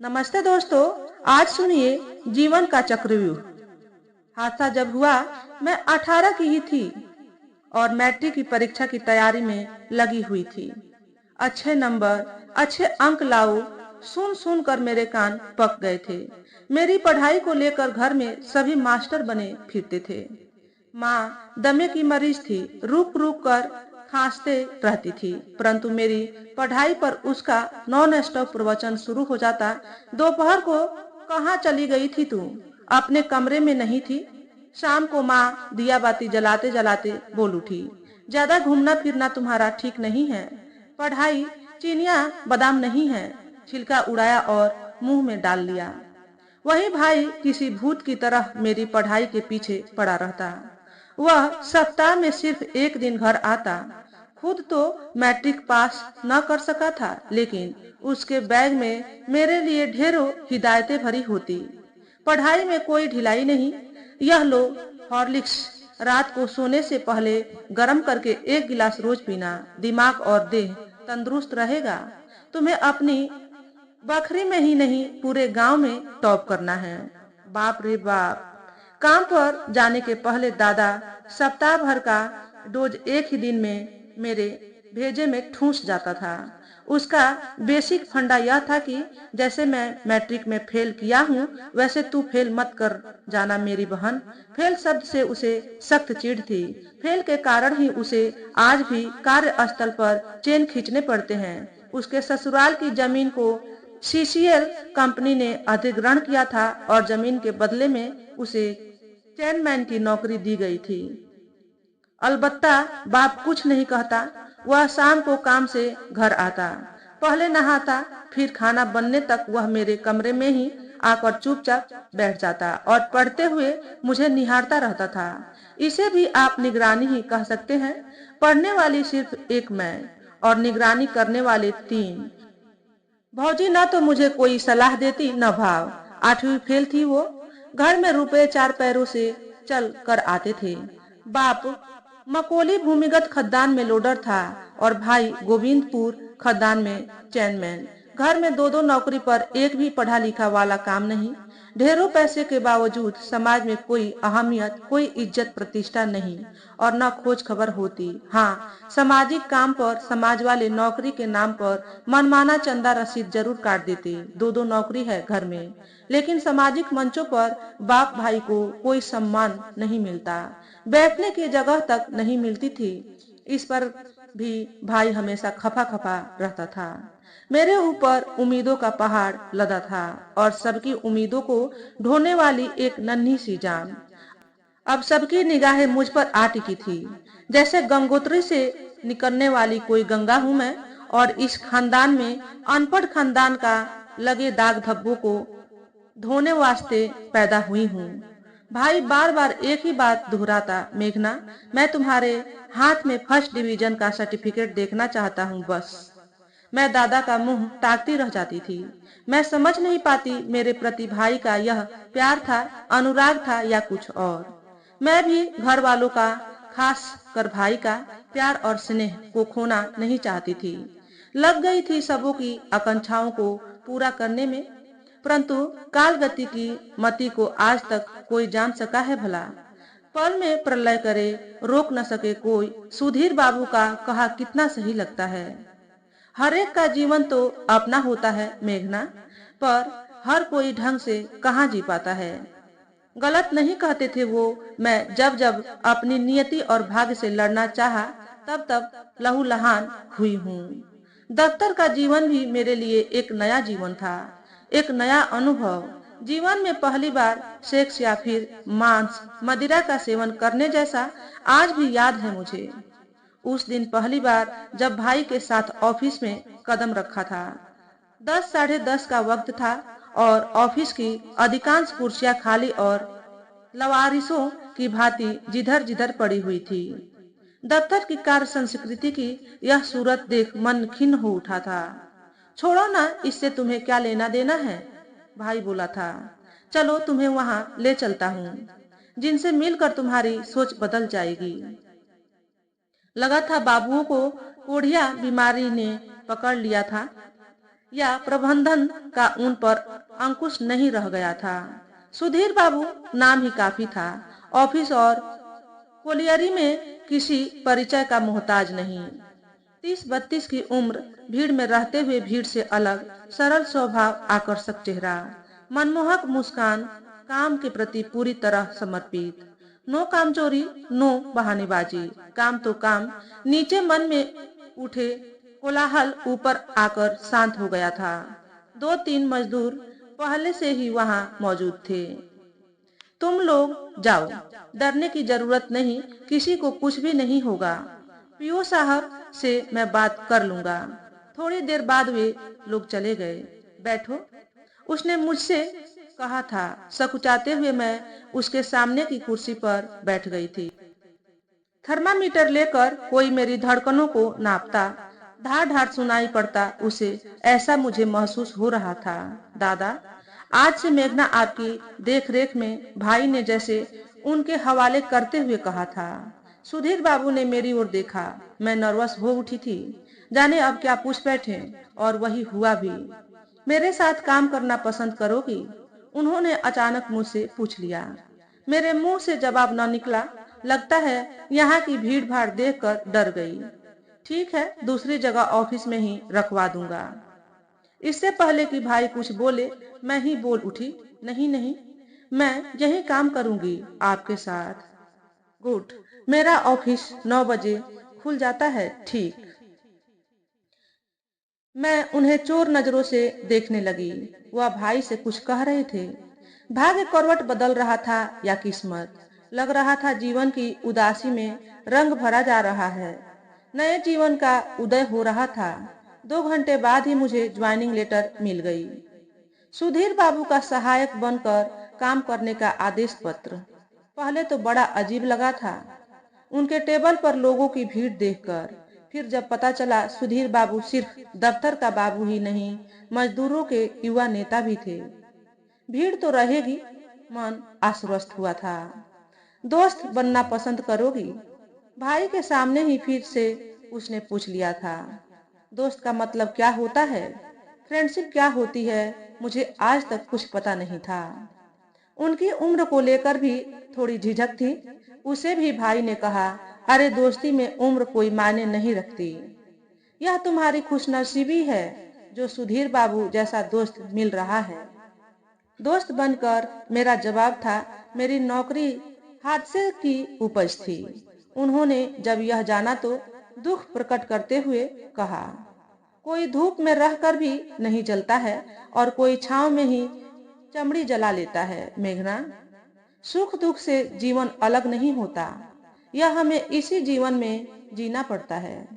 नमस्ते दोस्तों। आज सुनिए जीवन का चक्रव्यूह। हादसा जब हुआ मैं 18 की ही थी और मैट्रिक की परीक्षा की तैयारी में लगी हुई थी। अच्छे नंबर, अच्छे अंक लाओ, सुन सुन कर मेरे कान पक गए थे। मेरी पढ़ाई को लेकर घर में सभी मास्टर बने फिरते थे। माँ दमे की मरीज थी, रुक रुक कर खांसते रहती थी, परंतु मेरी पढ़ाई पर उसका नॉन स्टॉप प्रवचन शुरू हो जाता। दोपहर को कहाँ चली गई थी तू? अपने कमरे में नहीं थी? शाम को माँ दिया बाती जलाते जलाते बोल उठी, ज्यादा घूमना फिरना तुम्हारा ठीक नहीं है। पढ़ाई चीनिया बादाम नहीं है। छिलका उड़ाया और मुंह में डाल लिया। वही भाई किसी भूत की तरह मेरी पढ़ाई के पीछे पड़ा रहता। वह सप्ताह में सिर्फ एक दिन घर आता। खुद तो मैट्रिक पास न कर सका था, लेकिन उसके बैग में मेरे लिए ढेरों हिदायतें भरी होती। पढ़ाई में कोई ढिलाई नहीं। यह लो हॉर्लिक्स, रात को सोने से पहले गर्म करके एक गिलास रोज पीना, दिमाग और देह तंदुरुस्त रहेगा। तुम्हें अपनी बखरी में ही नहीं पूरे गांव में टॉप करना है। बाप रे बाप। काम पर जाने के पहले दादा सप्ताह भर का डोज एक ही दिन में मेरे भेजे में ठूंस जाता था। उसका बेसिक फंडा यह था कि जैसे मैं मैट्रिक में फेल किया हूँ, वैसे तू फेल मत कर जाना मेरी बहन। फेल शब्द से उसे सख्त चिढ़ थी। फेल के कारण ही उसे आज भी कार्यस्थल पर चेन खींचने पड़ते हैं। उसके ससुराल की जमीन को सीसीएल कंपनी ने अधिग्रहण किया था और जमीन के बदले में उसे चेनमैन की नौकरी दी गई थी। अलबत्ता बाप कुछ नहीं कहता। वह शाम को काम से घर आता, पहले नहाता, फिर खाना बनने तक वह मेरे कमरे में ही आकर चुपचाप बैठ जाता और पढ़ते हुए मुझे निहारता रहता था। इसे भी आप निगरानी ही कह सकते हैं। पढ़ने वाली सिर्फ एक मैं और निगरानी करने वाले तीन। भौजी ना तो मुझे कोई सलाह देती न भाव। 8वीं फेल थी वो। घर में रुपए चार पैरों से चल कर आते थे। बाप मकोली भूमिगत खदान में लोडर था और भाई गोविंदपुर खदान में चैनमैन। घर में दो दो नौकरी पर एक भी पढ़ा लिखा वाला काम नहीं। ढेरों पैसे के बावजूद समाज में कोई अहमियत, कोई इज्जत प्रतिष्ठा नहीं और न खोज खबर होती। हाँ, सामाजिक काम पर समाज वाले नौकरी के नाम पर मनमाना चंदा रसीद जरूर काट देते। दो दो नौकरी है घर में, लेकिन सामाजिक मंचों पर बाप भाई को कोई सम्मान नहीं मिलता। बैठने की जगह तक नहीं मिलती थी। इस पर भी भाई हमेशा खफा खफा रहता था। मेरे ऊपर उम्मीदों का पहाड़ लदा था और सबकी उम्मीदों को ढोने वाली एक नन्ही सी जान। अब सबकी निगाहें मुझ पर आ टिकी थी। जैसे गंगोत्री से निकलने वाली कोई गंगा हूं मैं और इस खानदान में अनपढ़ खानदान का लगे दाग धब्बों को धोने वास्ते पैदा हुई हूँ। भाई बार बार एक ही बात दोहराता, मेघना, मैं तुम्हारे हाथ में फर्स्ट डिवीजन का सर्टिफिकेट देखना चाहता हूँ बस। मैं दादा का मुंह ताकती रह जाती थी। मैं समझ नहीं पाती मेरे प्रति भाई का यह प्यार था, अनुराग था या कुछ और। मैं भी घर वालों का, खास कर भाई का प्यार और स्नेह को खोना नहीं चाहती थी। लग गई थी सबों की आकांक्षाओं को पूरा करने में, परंतु काल गति की मति को आज तक कोई जान सका है भला? पल में प्रलय करे, रोक न सके कोई। सुधीर बाबू का कहा कितना सही लगता है। हर एक का जीवन तो अपना होता है मेघना, पर हर कोई ढंग से कहाँ जी पाता है। गलत नहीं कहते थे वो। मैं जब जब अपनी नियति और भाग्य से लड़ना चाहा, तब तब लहूलुहान हुई हूँ। दफ्तर का जीवन भी मेरे लिए एक नया जीवन था, एक नया अनुभव। जीवन में पहली बार सेक्स या फिर मांस मदिरा का सेवन करने जैसा आज भी याद है मुझे। उस दिन पहली बार जब भाई के साथ ऑफिस में कदम रखा था। 10 साढ़े 10 का वक्त था और ऑफिस की अधिकांश कुर्सियां खाली और लवारिसों की भांति जिधर जिधर पड़ी हुई थी। दफ्तर की कार्य संस्कृति की यह सूरत देख मन खिन्न हो उठा था। छोड़ो ना, इससे तुम्हें क्या लेना देना है, भाई बोला था। चलो तुम्हें वहां ले चलता हूँ, जिनसे मिलकर तुम्हारी सोच बदल जाएगी। लगा था बाबुओं को कोढ़िया बीमारी ने पकड़ लिया था। या प्रबंधन का उन पर अंकुश नहीं रह गया था। सुधीर बाबू नाम ही काफी था। ऑफिस और कोलियरी में किसी परिचय का मोहताज नहीं। 30-32 की उम्र, भीड़ में रहते हुए भीड़ से अलग, सरल स्वभाव, आकर्षक चेहरा, मनमोहक मुस्कान, काम के प्रति पूरी तरह समर्पित। नो कामचोरी, नो बहानेबाजी, काम तो काम। नीचे मन में उठे कोलाहल ऊपर आकर शांत हो गया था। 2-3 मजदूर पहले से ही वहां मौजूद थे। तुम लोग जाओ, डरने की जरूरत नहीं, किसी को कुछ भी नहीं होगा। पीओ साहब से मैं बात कर लूंगा। थोड़ी देर बाद वे लोग चले गए। बैठो, उसने मुझसे कहा था। सकुचाते हुए मैं उसके सामने की कुर्सी पर बैठ गई थी। थर्मामीटर लेकर कोई मेरी धड़कनों को नापता, धार धार सुनाई पड़ता उसे, ऐसा मुझे महसूस हो रहा था। दादा, आज से मेघना आपकी देख रेख में, भाई ने जैसे उनके हवाले करते हुए कहा था। सुधीर बाबू ने मेरी ओर देखा। मैं नर्वस हो उठी थी, जाने अब क्या पूछ बैठे, और वही हुआ भी। मेरे साथ काम करना पसंद करोगी? उन्होंने अचानक मुझसे पूछ लिया। मेरे मुंह से जवाब न निकला। लगता है यहाँ की भीड़ भाड़ देखकर डर गई। ठीक है, दूसरी जगह ऑफिस में ही रखवा दूंगा। इससे पहले कि भाई कुछ बोले, मैं ही बोल उठी। नहीं नहीं, मैं यही काम करूंगी आपके साथ। गुड। मेरा ऑफिस 9 बजे खुल जाता है, ठीक। मैं उन्हें चोर नजरों से देखने लगी। वह भाई से कुछ कह रहे थे। भाग्य करवट बदल रहा था या किस्मत। लग रहा था जीवन की उदासी में रंग भरा जा रहा है। नए जीवन का उदय हो रहा था। 2 घंटे बाद ही मुझे ज्वाइनिंग लेटर मिल गई। सुधीर बाबू का सहायक बनकर काम करने का आदेश पत्र। पहले तो बड़ा अजीब लगा था, उनके टेबल पर लोगों की भीड़ देखकर। फिर जब पता चला सुधीर बाबू सिर्फ दफ्तर का बाबू ही नहीं, मजदूरों के युवा नेता भी थे। भीड़ तो रहेगी, मन आश्वस्त हुआ था। दोस्त बनना पसंद करोगी? भाई के सामने ही फिर से उसने पूछ लिया था। दोस्त का मतलब क्या होता है, फ्रेंडशिप क्या होती है, मुझे आज तक कुछ पता नहीं था। उनकी उम्र को लेकर भी थोड़ी झिझक थी। उसे भी भाई ने कहा, अरे दोस्ती में उम्र कोई मायने नहीं रखती। यह तुम्हारी खुशनसीबी है जो सुधीर बाबू जैसा दोस्त मिल रहा है। दोस्त बनकर मेरा जवाब था, मेरी नौकरी हादसे की उपज थी। उन्होंने जब यह जाना तो दुख प्रकट करते हुए कहा, कोई धूप में रहकर भी नहीं जलता है और कोई छांव में ही चमड़ी जला लेता है। मेघना, सुख दुख से जीवन अलग नहीं होता, यह हमें इसी जीवन में जीना पड़ता है।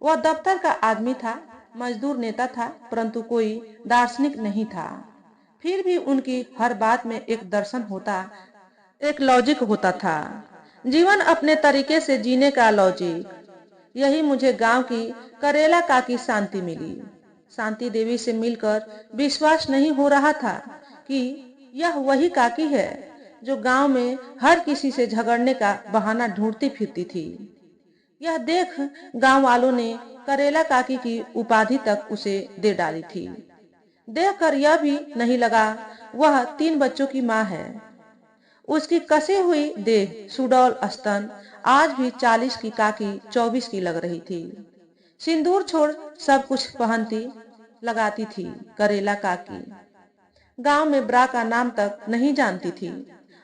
वह दफ्तर का आदमी था, मजदूर नेता था, परंतु कोई दार्शनिक नहीं था। फिर भी उनकी हर बात में एक दर्शन होता, एक लॉजिक होता था। जीवन अपने तरीके से जीने का लॉजिक। यही मुझे गांव की करेला काकी शांति मिली। शांति देवी से मिलकर विश्वास नहीं हो रहा था कि यह वही काकी है जो गांव में हर किसी से झगड़ने का बहाना ढूंढती फिरती थी। यह देख गांव वालों ने करेला काकी की उपाधि तक उसे दे डाली थी। देखकर यह भी नहीं लगा वह 3 बच्चों की माँ है। उसकी कसी हुई देह, सुडौल स्तन, आज भी 40 की काकी 24 की लग रही थी। सिंदूर छोड़ सब कुछ पहनती लगाती थी करेला काकी। गांव में ब्रा का नाम तक नहीं जानती थी,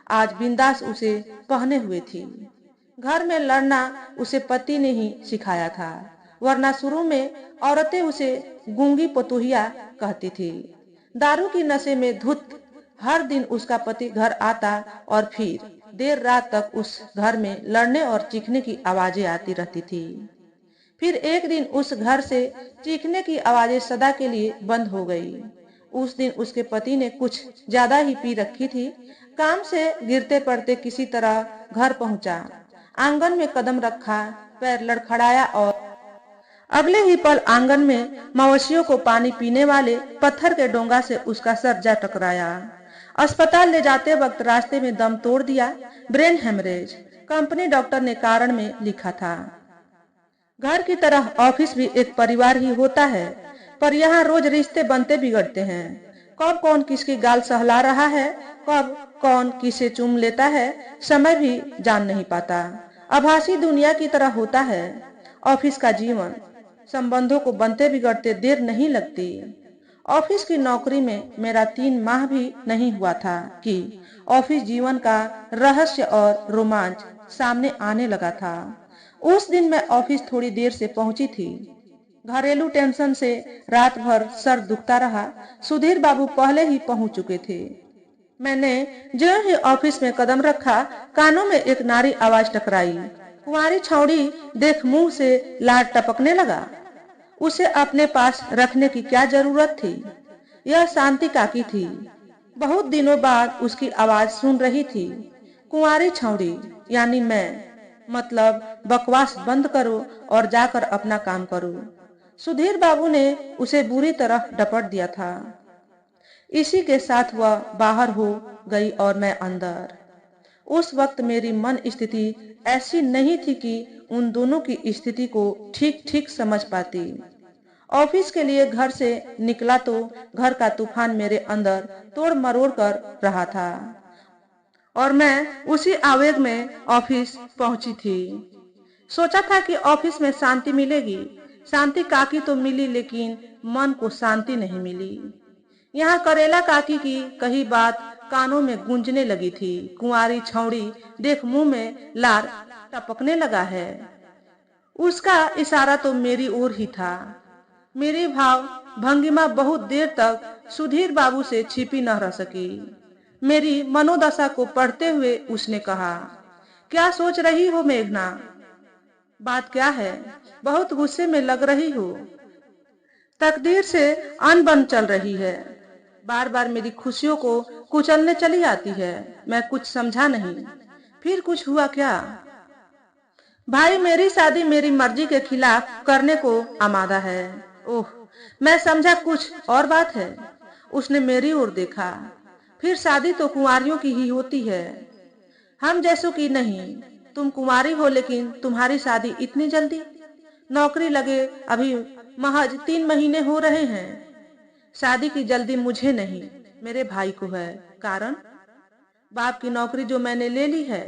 आज बिंदास उसे पहने हुए थी। घर में लड़ना उसे पति ने ही सिखाया था, वरना शुरू में औरतें उसे गूंगी पतोहिया कहती थी। दारू की नशे में धुत हर दिन उसका पति घर आता और फिर देर रात तक उस घर में लड़ने और चीखने की आवाजें आती रहती थी। फिर एक दिन उस घर से चीखने की आवाजें सदा के लिए बंद हो गई। उस दिन उसके पति ने कुछ ज्यादा ही पी रखी थी। काम से गिरते पड़ते किसी तरह घर पहुंचा, आंगन में कदम रखा, पैर लड़खड़ाया और अगले ही पल आंगन में मवेशियों को पानी पीने वाले पत्थर के डोंगा से उसका सर जा टकराया। अस्पताल ले जाते वक्त रास्ते में दम तोड़ दिया, ब्रेन हेमरेज। कंपनी डॉक्टर ने कारण में लिखा था। घर की तरह ऑफिस भी एक परिवार ही होता है। पर यहाँ रोज रिश्ते बनते बिगड़ते हैं। कब कौन किसकी गाल सहला रहा है, कब कौन किसे चूम लेता है, समय भी जान नहीं पाता। आभासी दुनिया की तरह होता है ऑफिस का जीवन। संबंधों को बनते बिगड़ते देर नहीं लगती। ऑफिस की नौकरी में मेरा 3 माह भी नहीं हुआ था कि ऑफिस जीवन का रहस्य और रोमांच सामने आने लगा था। उस दिन मैं ऑफिस थोड़ी देर से पहुंची थी। घरेलू टेंशन से रात भर सर दुखता रहा। सुधीर बाबू पहले ही पहुंच चुके थे। मैंने जो ही ऑफिस में कदम रखा, कानों में एक नारी आवाज टकराई। कुंवारी छौड़ी देख मुंह से लार टपकने लगा। उसे अपने पास रखने की क्या जरूरत थी? यह शांति काकी थी। बहुत दिनों बाद उसकी आवाज सुन रही थी। कुंवारी छौड़ी यानी मैं। मतलब बकवास बंद करो और जाकर अपना काम करो। सुधीर बाबू ने उसे बुरी तरह डपट दिया था। इसी के साथ वह बाहर हो गई और मैं अंदर। उस वक्त मेरी मन स्थिति ऐसी नहीं थी कि उन दोनों की स्थिति को ठीक ठीक समझ पाती। ऑफिस के लिए घर से निकला तो घर का तूफान मेरे अंदर तोड़ मरोड़ कर रहा था और मैं उसी आवेग में ऑफिस पहुंची थी। सोचा था कि ऑफिस में शांति मिलेगी। शांति काकी तो मिली, लेकिन मन को शांति नहीं मिली। यहाँ करेला काकी की कही बात कानों में गूंजने लगी थी। कुंवारी छौड़ी देख मुंह में लार टपकने लगा है। उसका इशारा तो मेरी ओर ही था। मेरी भाव भंगिमा बहुत देर तक सुधीर बाबू से छिपी न रह सकी। मेरी मनोदशा को पढ़ते हुए उसने कहा, क्या सोच रही हो मेघना? बात क्या है? बहुत गुस्से में लग रही हो। तकदीर से अनबन चल रही है। बार बार मेरी खुशियों को कुचलने चली आती है। मैं कुछ समझा नहीं। फिर कुछ हुआ क्या? भाई मेरी शादी मेरी मर्जी के खिलाफ करने को आमादा है। ओह, मैं समझा कुछ और बात है। उसने मेरी ओर देखा। फिर शादी तो कुंवारियों की ही होती है, हम जैसों की नहीं। तुम कुंवारी हो, लेकिन तुम्हारी शादी इतनी जल्दी? नौकरी लगे अभी महज 3 महीने हो रहे हैं। शादी की जल्दी मुझे नहीं, मेरे भाई को है। कारण? बाप की नौकरी जो मैंने ले ली है।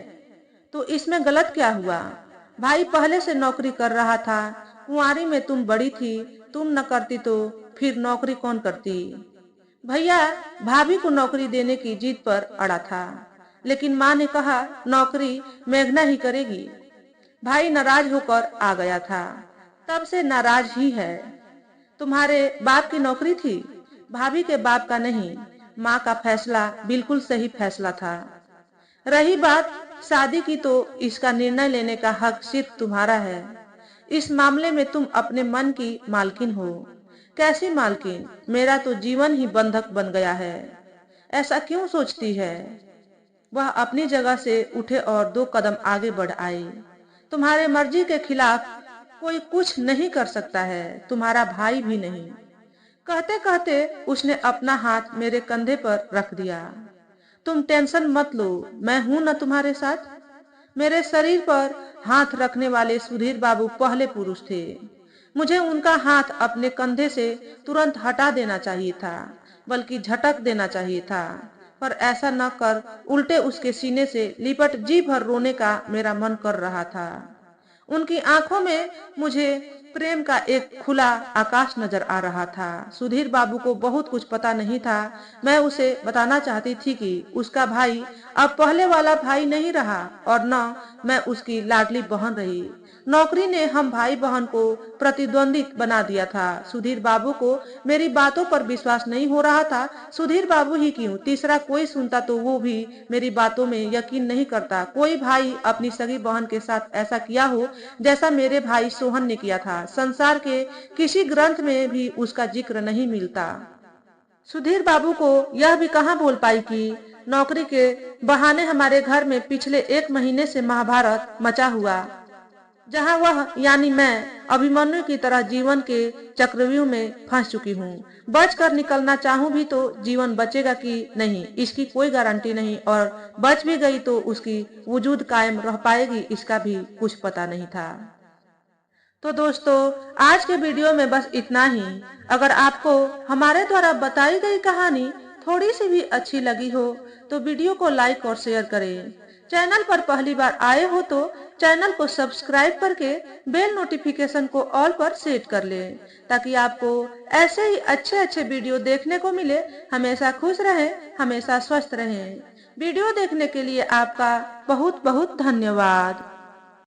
तो इसमें गलत क्या हुआ? भाई पहले से नौकरी कर रहा था। कुंवारी में तुम बड़ी थी। तुम न करती तो फिर नौकरी कौन करती? भैया भाभी को नौकरी देने की जिद पर अड़ा था, लेकिन माँ ने कहा नौकरी मेघना ही करेगी। भाई नाराज होकर आ गया था। तब से नाराज ही है। तुम्हारे बाप की नौकरी थी, भाभी के बाप का नहीं। माँ का फैसला बिल्कुल सही फैसला था। रही बात शादी की, तो इसका निर्णय लेने का हक सिर्फ तुम्हारा है। इस मामले में तुम अपने मन की मालकिन हो। कैसी मालकिन? मेरा तो जीवन ही बंधक बन गया है। ऐसा क्यों सोचती है? वह अपनी जगह से उठे और 2 कदम आगे बढ़ आए। तुम्हारे मर्जी के खिलाफ कोई कुछ नहीं कर सकता है, तुम्हारा भाई भी नहीं। कहते कहते उसने अपना हाथ मेरे कंधे पर रख दिया। तुम टेंशन मत लो, मैं हूं न तुम्हारे साथ। मेरे शरीर पर हाथ रखने वाले सुधीर बाबू पहले पुरुष थे। मुझे उनका हाथ अपने कंधे से तुरंत हटा देना चाहिए था, बल्कि झटक देना चाहिए था। पर ऐसा न कर उल्टे उसके सीने से लिपट जी भर रोने का मेरा मन कर रहा था। उनकी आंखों में मुझे प्रेम का एक खुला आकाश नजर आ रहा था। सुधीर बाबू को बहुत कुछ पता नहीं था। मैं उसे बताना चाहती थी कि उसका भाई अब पहले वाला भाई नहीं रहा और न मैं उसकी लाडली बहन रही। नौकरी ने हम भाई बहन को प्रतिद्वंदी बना दिया था। सुधीर बाबू को मेरी बातों पर विश्वास नहीं हो रहा था। सुधीर बाबू ही क्यों, तीसरा कोई सुनता तो वो भी मेरी बातों में यकीन नहीं करता। कोई भाई अपनी सगी बहन के साथ ऐसा किया हो जैसा मेरे भाई सोहन ने किया था। संसार के किसी ग्रंथ में भी उसका जिक्र नहीं मिलता। सुधीर बाबू को यह भी कहाँ बोल पाई कि नौकरी के बहाने हमारे घर में पिछले 1 महीने से महाभारत मचा हुआ, जहां वह यानी मैं अभिमन्यु की तरह जीवन के चक्रव्यूह में फंस चुकी हूँ। बच कर निकलना चाहूं भी तो जीवन बचेगा कि नहीं, इसकी कोई गारंटी नहीं, और बच भी गई तो उसकी वजूद कायम रह पाएगी, इसका भी कुछ पता नहीं था। तो दोस्तों, आज के वीडियो में बस इतना ही। अगर आपको हमारे द्वारा बताई गई कहानी थोड़ी सी भी अच्छी लगी हो तो वीडियो को लाइक और शेयर करें। चैनल पर पहली बार आए हो तो चैनल को सब्सक्राइब करके बेल नोटिफिकेशन को ऑल पर सेट कर लें, ताकि आपको ऐसे ही अच्छे अच्छे वीडियो देखने को मिले। हमेशा खुश रहें, हमेशा स्वस्थ रहें। वीडियो देखने के लिए आपका बहुत बहुत धन्यवाद।